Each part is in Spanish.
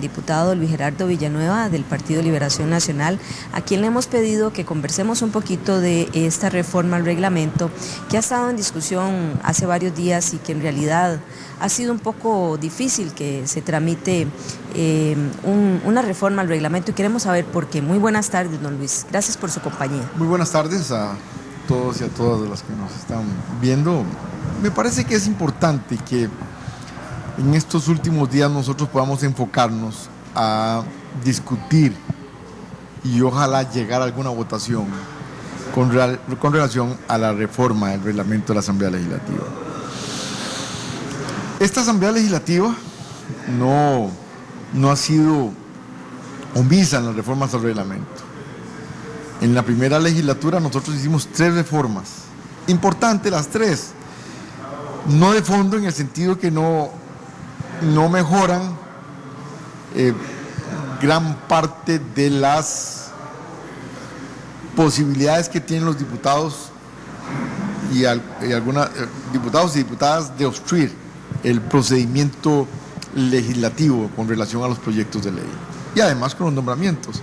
diputado Luis Gerardo Villanueva del Partido Liberación Nacional, a quien le hemos pedido que conversemos un poquito de esta reforma al reglamento que ha estado en discusión hace varios días y que en realidad ha sido un poco difícil que se tramite una reforma al reglamento, y queremos saber por qué. Muy buenas tardes, don Luis. Gracias por su compañía. Muy buenas tardes a todos y a todas las que nos están viendo. Me parece que es importante que en estos últimos días nosotros podamos enfocarnos a discutir y ojalá llegar a alguna votación con relación a la reforma del reglamento de la Asamblea Legislativa. Esta Asamblea Legislativa no ha sido omisa en las reformas al reglamento. En la primera legislatura nosotros hicimos 3 reformas, importantes las 3, no de fondo en el sentido que no mejoran gran parte de las posibilidades que tienen los diputados y algunas diputados y diputadas de obstruir el procedimiento legislativo con relación a los proyectos de ley y además con los nombramientos.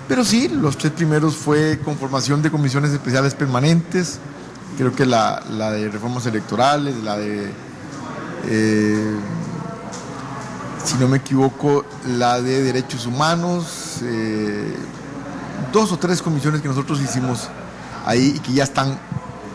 Pero sí, los 3 primeros fue conformación de comisiones especiales permanentes, creo que la de reformas electorales, la de, si no me equivoco, la de derechos humanos, 2 o 3 comisiones que nosotros hicimos ahí y que ya están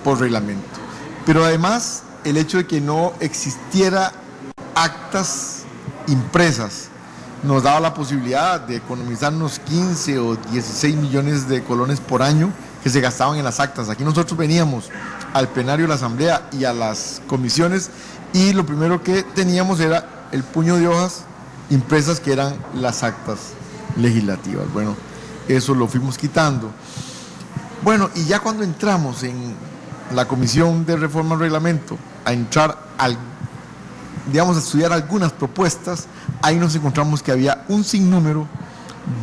por reglamento. Pero además, el hecho de que no existiera actas impresas nos daba la posibilidad de economizar unos 15 o 16 millones de colones por año que se gastaban en las actas. Aquí nosotros veníamos al plenario de la Asamblea y a las comisiones y lo primero que teníamos era el puño de hojas impresas que eran las actas legislativas. Bueno, eso lo fuimos quitando. Bueno, y ya cuando entramos en la Comisión de Reforma al Reglamento a entrar a estudiar algunas propuestas, ahí nos encontramos que había un sinnúmero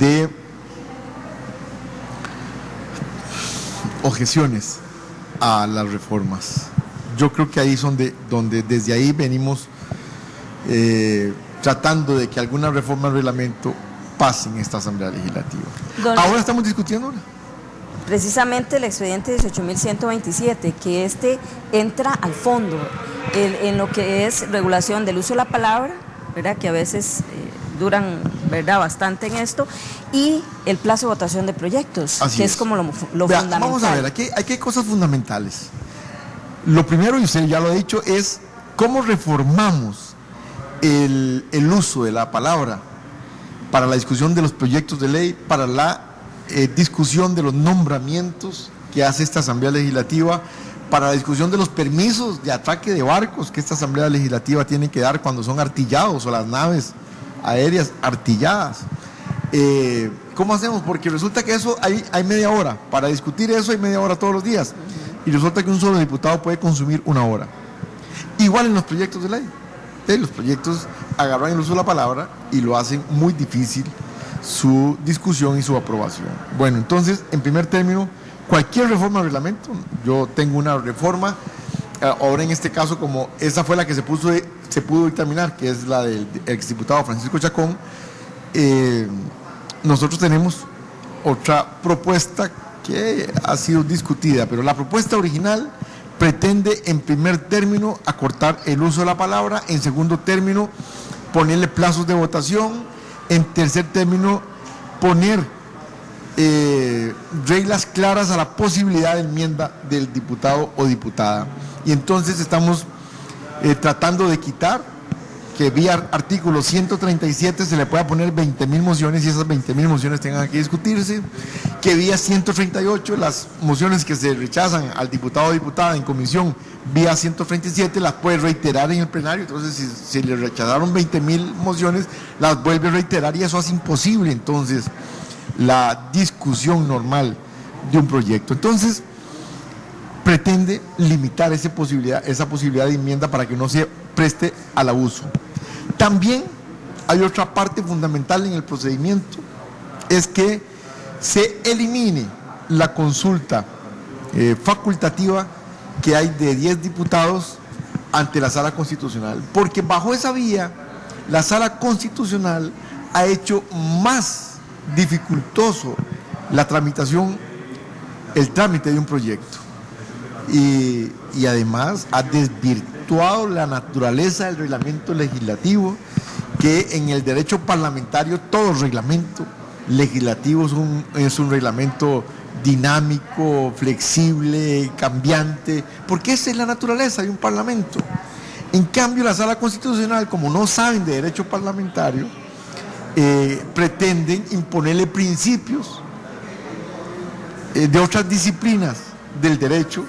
de objeciones a las reformas. Yo creo que ahí es donde desde ahí venimos tratando de que alguna reforma al reglamento pase en esta Asamblea Legislativa. Ahora estamos discutiendo una. Precisamente el expediente 18.127, que entra al fondo en lo que es regulación del uso de la palabra, ¿verdad?, que a veces duran, ¿verdad?, bastante en esto, y el plazo de votación de proyectos, así que es como lo fundamental. Vamos a ver, aquí hay cosas fundamentales. Lo primero, y usted ya lo ha dicho, es cómo reformamos el uso de la palabra para la discusión de los proyectos de ley, para la discusión de los nombramientos que hace esta Asamblea Legislativa, para la discusión de los permisos de atraque de barcos que esta Asamblea Legislativa tiene que dar cuando son artillados o las naves aéreas artilladas. ¿Cómo hacemos? Porque resulta que eso hay media hora, para discutir eso hay media hora todos los días, y resulta que un solo diputado puede consumir 1 hora. Igual en los proyectos de ley. Los proyectos agarran el uso de la palabra y lo hacen muy difícil su discusión y su aprobación. Bueno, entonces, en primer término, cualquier reforma al reglamento, yo tengo una reforma, ahora en este caso, como esa fue la que se pudo dictaminar, que es la del exdiputado Francisco Chacón, nosotros tenemos otra propuesta que ha sido discutida, pero la propuesta original pretende en primer término acortar el uso de la palabra, en segundo término ponerle plazos de votación, en tercer término poner reglas claras a la posibilidad de enmienda del diputado o diputada. Y entonces estamos tratando de quitar que vía artículo 137 se le pueda poner 20.000 mociones y esas 20.000 mociones tengan que discutirse, que vía 138 las mociones que se rechazan al diputado o diputada en comisión vía 137 las puede reiterar en el plenario. Entonces si le rechazaron 20.000 mociones las vuelve a reiterar y eso hace imposible entonces la discusión normal de un proyecto. Entonces pretende limitar esa posibilidad de enmienda para que no se preste al abuso. También hay otra parte fundamental en el procedimiento, es que se elimine la consulta facultativa que hay de 10 diputados ante la Sala Constitucional, porque bajo esa vía la Sala Constitucional ha hecho más dificultoso la tramitación, el trámite de un proyecto. Y además ha desvirtuado la naturaleza del reglamento legislativo, que en el derecho parlamentario todo reglamento legislativo es un reglamento dinámico, flexible, cambiante, porque esa es la naturaleza de un parlamento. En cambio, la Sala Constitucional, como no saben de derecho parlamentario, pretenden imponerle principios de otras disciplinas del derecho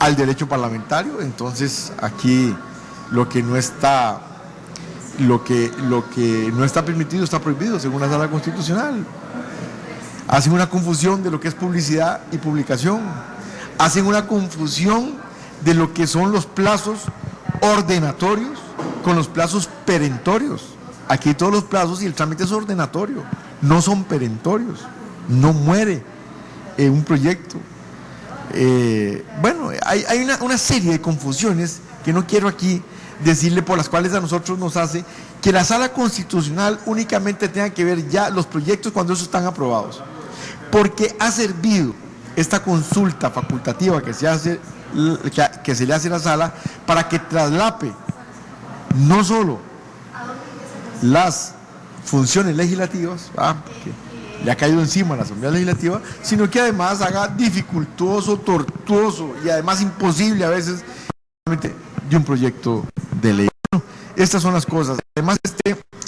al derecho parlamentario. Entonces, aquí lo que no está permitido está prohibido, según la Sala Constitucional. Hacen una confusión de lo que es publicidad y publicación. Hacen una confusión de lo que son los plazos ordenatorios con los plazos perentorios. Aquí todos los plazos y el trámite es ordenatorio, no son perentorios. No muere un proyecto. Bueno, hay una serie de confusiones que no quiero aquí decirle, por las cuales a nosotros nos hace que la Sala Constitucional únicamente tenga que ver ya los proyectos cuando esos están aprobados, porque ha servido esta consulta facultativa que se le hace a la Sala para que traslape no solo las funciones legislativas, que le ha caído encima a la Asamblea Legislativa, sino que además haga dificultoso, tortuoso y además imposible a veces de un proyecto de ley. Bueno, estas son las cosas. Además,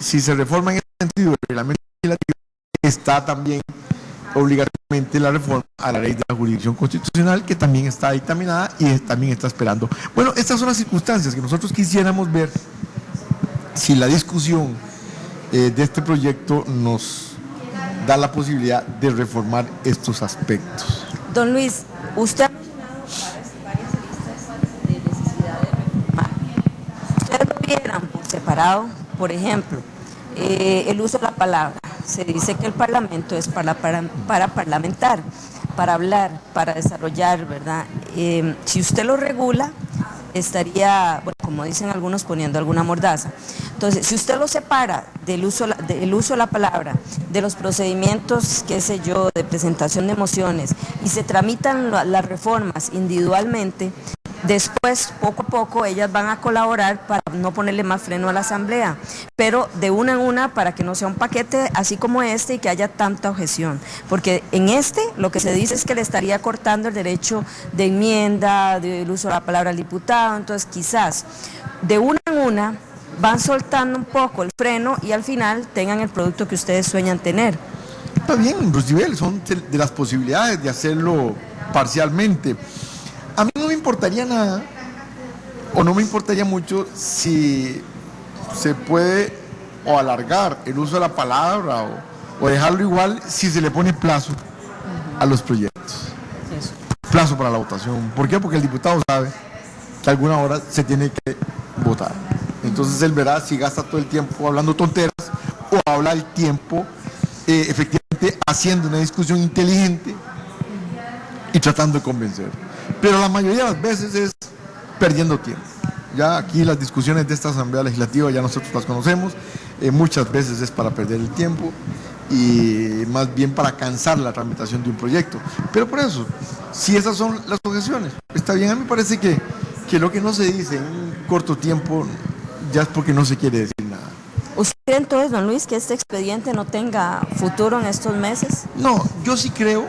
si se reforma en este sentido el reglamento legislativo, está también obligatoriamente la reforma a la ley de la jurisdicción constitucional, que también está dictaminada y también está esperando. Bueno, estas son las circunstancias que nosotros quisiéramos ver si la discusión de este proyecto nos da la posibilidad de reformar estos aspectos. Don Luis, usted ha mencionado varias aristas de necesidad de reformar. Ustedes lo vieran por separado, por ejemplo, el uso de la palabra. Se dice que el Parlamento es para parlamentar, para hablar, para desarrollar, ¿verdad? Si usted lo regula, estaría, bueno, como dicen algunos, poniendo alguna mordaza. Entonces, si usted lo separa del uso de la palabra, de los procedimientos, qué sé yo, de presentación de mociones, y se tramitan las reformas individualmente, después, poco a poco, ellas van a colaborar para no ponerle más freno a la Asamblea, pero de una en una, para que no sea un paquete así como este y que haya tanta objeción. Porque en lo que se dice es que le estaría cortando el derecho de enmienda, del uso de la palabra al diputado. Entonces, quizás de una en una van soltando un poco el freno y al final tengan el producto que ustedes sueñan tener. Está bien, Rosibel, son de las posibilidades de hacerlo parcialmente. A mí no me importaría nada, o no me importaría mucho, si se puede o alargar el uso de la palabra o dejarlo igual si se le pone plazo a los proyectos. Plazo para la votación. ¿Por qué? Porque el diputado sabe que a alguna hora se tiene que votar. Entonces él verá si gasta todo el tiempo hablando tonteras o habla el tiempo efectivamente haciendo una discusión inteligente y tratando de convencer. Pero la mayoría de las veces es perdiendo tiempo. Ya aquí las discusiones de esta Asamblea Legislativa ya nosotros las conocemos, muchas veces es para perder el tiempo y más bien para cansar la tramitación de un proyecto. Pero por eso, si esas son las objeciones, está bien. A mí me parece que lo que no se dice en un corto tiempo ya es porque no se quiere decir nada. ¿Usted entonces, don Luis, que este expediente no tenga futuro en estos meses? No, yo sí creo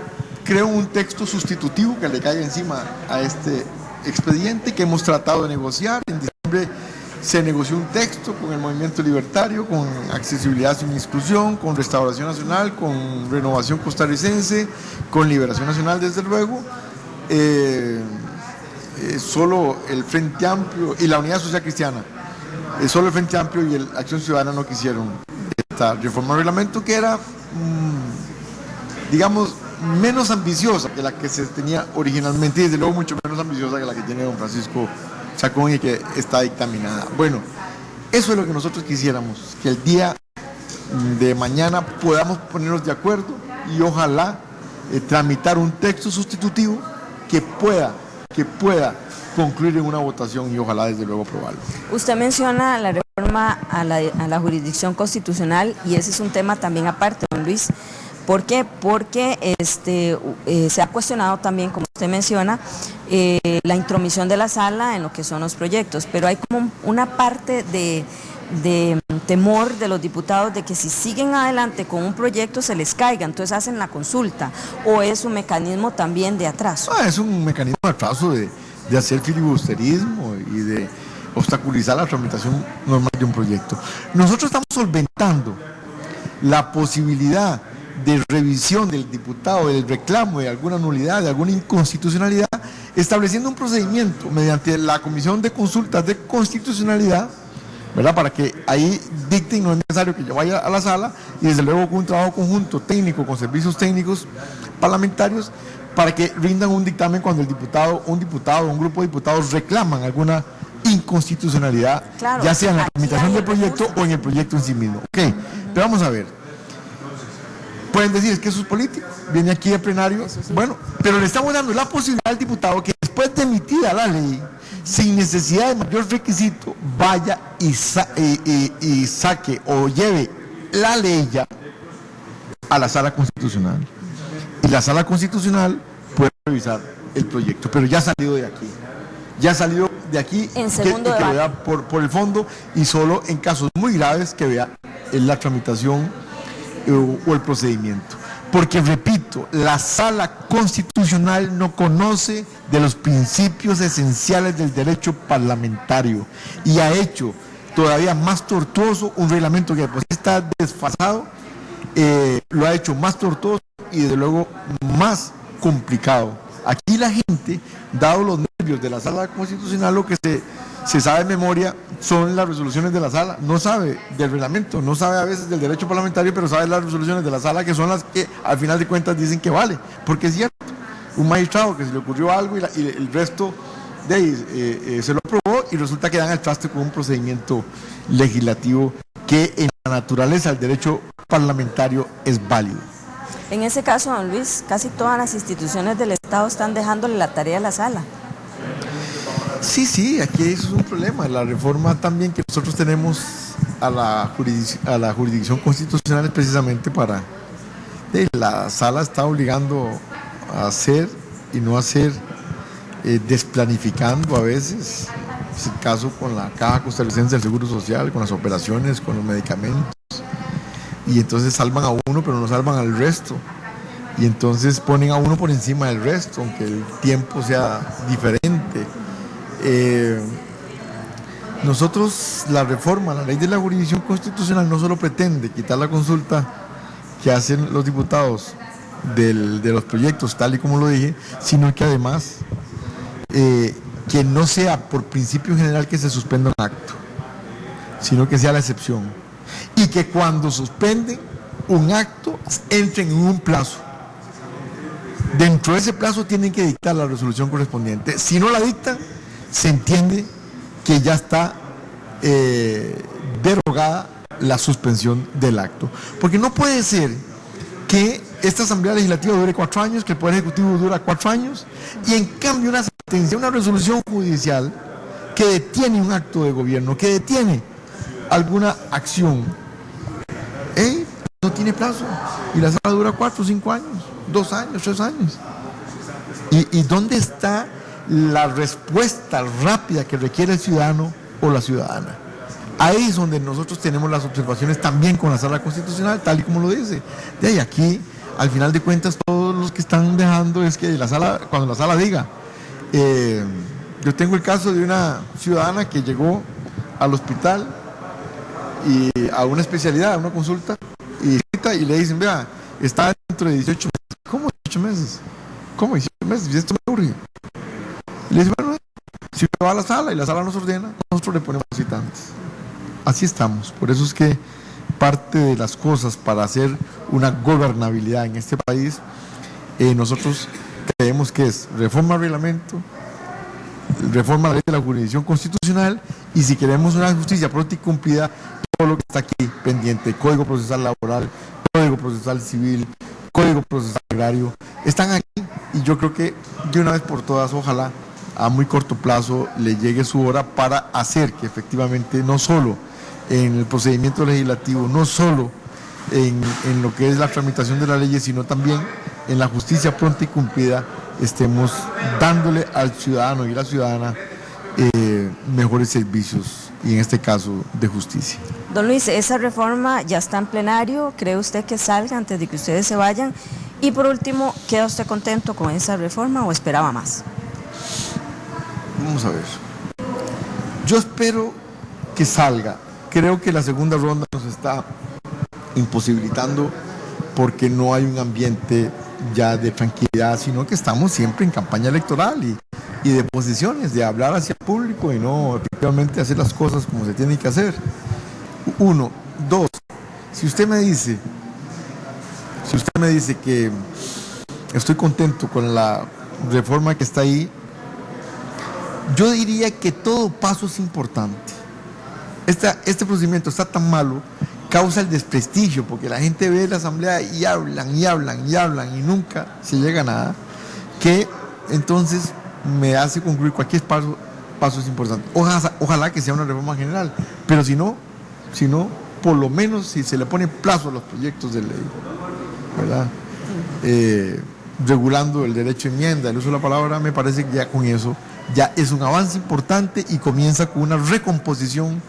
un texto sustitutivo que le caiga encima a este expediente que hemos tratado de negociar. En diciembre se negoció un texto con el Movimiento Libertario, con Accesibilidad sin Exclusión, con Restauración Nacional, con Renovación Costarricense, con Liberación Nacional, desde luego. Solo el Frente Amplio y la Unidad Social Cristiana, solo el Frente Amplio y la Acción Ciudadana no quisieron esta reforma del reglamento, que era, digamos, menos ambiciosa que la que se tenía originalmente y desde luego mucho menos ambiciosa que la que tiene don Francisco Chacón y que está dictaminada. Bueno, eso es lo que nosotros quisiéramos, que el día de mañana podamos ponernos de acuerdo y ojalá tramitar un texto sustitutivo que pueda concluir en una votación y ojalá desde luego aprobarlo. Usted menciona la reforma a la jurisdicción constitucional, y ese es un tema también aparte, don Luis. ¿Por qué? Porque se ha cuestionado también, como usted menciona, la intromisión de la sala en lo que son los proyectos, pero hay como una parte de temor de los diputados de que si siguen adelante con un proyecto se les caiga, entonces hacen la consulta, o es un mecanismo también de atraso. Es un mecanismo de atraso de hacer filibusterismo y de obstaculizar la tramitación normal de un proyecto. Nosotros estamos solventando la posibilidad de revisión del diputado, del reclamo de alguna nulidad, de alguna inconstitucionalidad, estableciendo un procedimiento mediante la Comisión de Consultas de Constitucionalidad, ¿verdad? Para que ahí dicten, no es necesario que yo vaya a la sala, y desde luego con un trabajo conjunto técnico, con servicios técnicos parlamentarios, para que rindan un dictamen cuando un grupo de diputados reclaman alguna inconstitucionalidad, claro, ya sea en la tramitación del proyecto o en el proyecto en sí mismo. Ok, pero vamos a ver. Pueden decir, es que eso es político, viene aquí al plenario, sí. Bueno, pero le estamos dando la posibilidad al diputado que después de emitida la ley, sin necesidad de mayor requisito, vaya y saque o lleve la ley ya a la sala constitucional. Y la sala constitucional puede revisar el proyecto, pero ya ha salido de aquí. Ya ha salido de aquí en segundo que vea por el fondo, y solo en casos muy graves que vea la tramitación o el procedimiento. Porque, repito, la sala constitucional no conoce de los principios esenciales del derecho parlamentario y ha hecho todavía más tortuoso un reglamento que pues está desfasado, lo ha hecho más tortuoso y desde luego más complicado. Aquí la gente, dado los nervios de la sala constitucional, lo que se sabe de memoria son las resoluciones de la sala, no sabe del reglamento, no sabe a veces del derecho parlamentario, pero sabe las resoluciones de la sala, que son las que al final de cuentas dicen que vale, porque es cierto, un magistrado que se le ocurrió algo y el resto de ahí se lo aprobó y resulta que dan al traste con un procedimiento legislativo que en la naturaleza del derecho parlamentario es válido. En ese caso, don Luis, casi todas las instituciones del Estado están dejándole la tarea a la sala. Sí, aquí eso es un problema. La reforma también que nosotros tenemos a la jurisdicción constitucional es precisamente para... la sala está obligando a hacer y no hacer, desplanificando a veces, es el caso con la Caja Costarricense del Seguro Social, con las operaciones, con los medicamentos, y entonces salvan a uno pero no salvan al resto, y entonces ponen a uno por encima del resto, aunque el tiempo sea diferente. Nosotros, la reforma, la ley de la jurisdicción constitucional no solo pretende quitar la consulta que hacen los diputados de los proyectos, tal y como lo dije, sino que además que no sea por principio general que se suspenda un acto, sino que sea la excepción, y que cuando suspenden un acto entren en un plazo. Dentro de ese plazo tienen que dictar la resolución correspondiente. Si no la dictan, se entiende que ya está derogada la suspensión del acto. Porque no puede ser que esta Asamblea Legislativa dure 4 años, que el Poder Ejecutivo dura 4 años, y en cambio una sentencia, una resolución judicial que detiene un acto de gobierno, que detiene alguna acción, no tiene plazo, y la sala dura 4 o 5 años, 2 años, 3 años. ¿Y dónde está la respuesta rápida que requiere el ciudadano o la ciudadana? Ahí es donde nosotros tenemos las observaciones también con la sala constitucional, tal y como lo dice. De ahí aquí, al final de cuentas, todos los que están dejando es que la sala, cuando la sala diga, yo tengo el caso de una ciudadana que llegó al hospital y a una especialidad, a una consulta, y le dicen, vea, está dentro de 18 meses. ¿Cómo 18 meses? ¿Cómo 18 meses? Y esto me aburre. Y le dicen, bueno, si va a la sala y la sala nos ordena, nosotros le ponemos citantes. Así estamos. Por eso es que parte de las cosas para hacer una gobernabilidad en este país, nosotros creemos que es reforma al reglamento, reforma a la ley de la jurisdicción constitucional, y si queremos una justicia pronta y cumplida, todo lo que está aquí pendiente, Código Procesal Laboral, Código Procesal Civil, Código Procesal Agrario, están aquí, y yo creo que de una vez por todas, ojalá a muy corto plazo le llegue su hora para hacer que efectivamente no solo en el procedimiento legislativo, no solo en lo que es la tramitación de las leyes, sino también en la justicia pronta y cumplida, estemos dándole al ciudadano y a la ciudadana mejores servicios, y en este caso de justicia. Don Luis, esa reforma ya está en plenario, ¿cree usted que salga antes de que ustedes se vayan? Y por último, ¿queda usted contento con esa reforma o esperaba más? Vamos a ver. Yo espero que salga. Creo que la segunda ronda nos está imposibilitando porque no hay un ambiente ya de tranquilidad, sino que estamos siempre en campaña electoral y de posiciones, de hablar hacia el público y no efectivamente hacer las cosas como se tienen que hacer. Uno. Dos, si usted me dice que estoy contento con la reforma que está ahí, yo diría que todo paso es importante. Este procedimiento está tan malo, causa el desprestigio, porque la gente ve la asamblea y hablan y nunca se llega a nada, que entonces me hace concluir cualquier paso es importante. Ojalá que sea una reforma general, pero si no, por lo menos si se le pone plazo a los proyectos de ley, ¿verdad? Regulando el derecho a enmienda, el uso de la palabra, me parece que ya con eso ya es un avance importante y comienza con una recomposición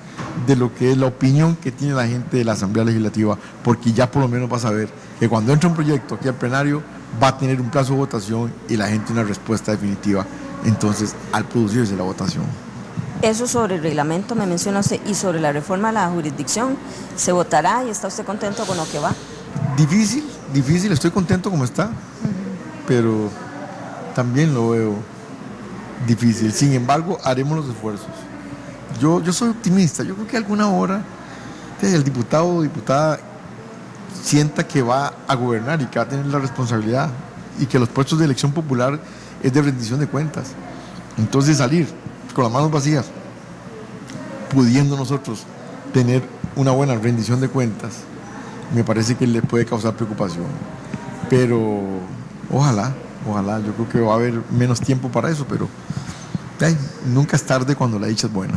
de lo que es la opinión que tiene la gente de la Asamblea Legislativa, porque ya por lo menos va a saber que cuando entra un proyecto aquí al plenario va a tener un plazo de votación y la gente una respuesta definitiva, entonces al producirse la votación. Eso sobre el reglamento me menciona usted, y sobre la reforma a la jurisdicción, ¿se votará y está usted contento con lo que va? Difícil, estoy contento como está, pero también lo veo difícil. Sin embargo, haremos los esfuerzos. Yo soy optimista, yo creo que alguna hora el diputado o diputada sienta que va a gobernar y que va a tener la responsabilidad y que los puestos de elección popular es de rendición de cuentas. Entonces salir con las manos vacías, pudiendo nosotros tener una buena rendición de cuentas, me parece que le puede causar preocupación. Pero ojalá, yo creo que va a haber menos tiempo para eso, pero nunca es tarde cuando la dicha es buena.